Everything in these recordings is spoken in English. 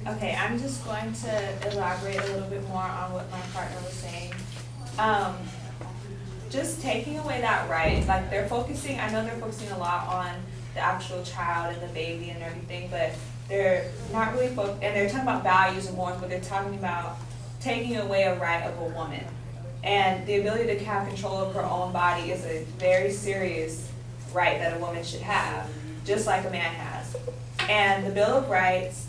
Okay, I'm just going to elaborate a little bit more on what my partner was saying. Just taking away that right, like I know they're focusing a lot on the actual child and the baby and everything, but they're not really and they're talking about values and morals, but they're talking about taking away a right of a woman. And the ability to have control of her own body is a very serious right that a woman should have, just like a man has. And the Bill of Rights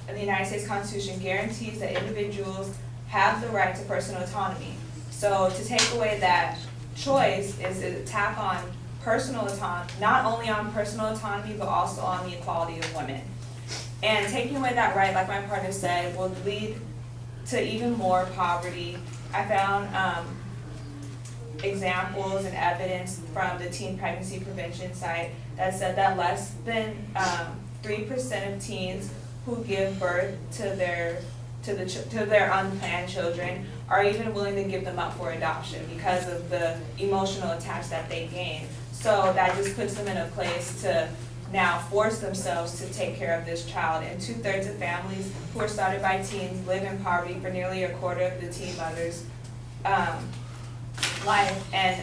in the United States Constitution guarantees that individuals have the right to personal autonomy. So to take away that choice is an attack on personal autonomy, not only on personal autonomy, but also on the equality of women. And taking away that right, like my partner said, will lead to even more poverty. I found examples and evidence from the teen pregnancy prevention site that said that less than 3% of teens who give birth to their unplanned children are even willing to give them up for adoption because of the emotional attachment that they gain. So that just puts them in a place to now force themselves to take care of this child. And 2/3 of families who are started by teens live in poverty for nearly a quarter of the teen mother's life, and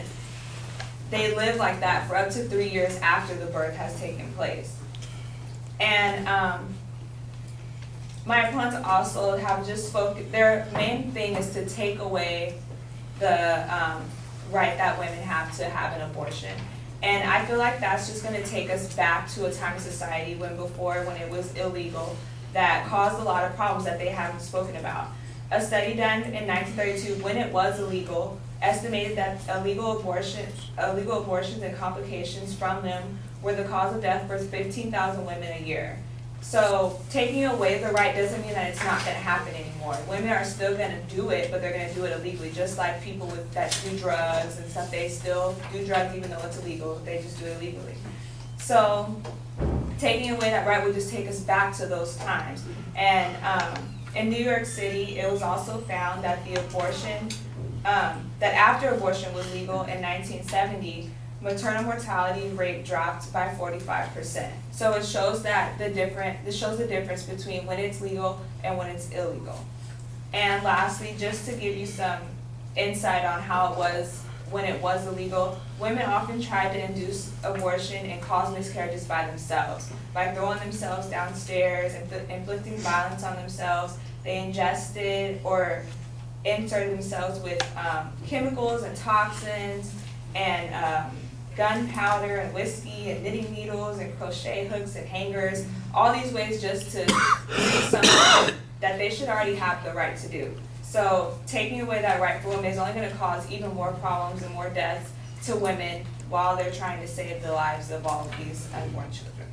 they live like that for up to 3 years after the birth has taken place. And my opponents also have just spoken, their main thing is to take away the right that women have to have an abortion. And I feel like that's just gonna take us back to a time in society when it was illegal, that caused a lot of problems that they haven't spoken about. A study done in 1932, when it was illegal, estimated that illegal abortions and complications from them were the cause of death for 15,000 women a year. So taking away the right doesn't mean that it's not gonna happen anymore. Women are still gonna do it, but they're gonna do it illegally, just like people that do drugs and stuff, they still do drugs even though it's illegal, they just do it illegally. So taking away that right would just take us back to those times. And in New York City, it was also found that that after abortion was legal in 1970, maternal mortality rate dropped by 45%. So it shows this shows the difference between when it's legal and when it's illegal. And lastly, just to give you some insight on how it was when it was illegal, women often tried to induce abortion and cause miscarriages by themselves, by throwing themselves downstairs and inflicting violence on themselves. They ingested or inserted themselves with chemicals and toxins and gunpowder and whiskey and knitting needles and crochet hooks and hangers, all these ways just to do something that they should already have the right to do. So taking away that right for women is only going to cause even more problems and more deaths to women while they're trying to save the lives of all of these unborn children.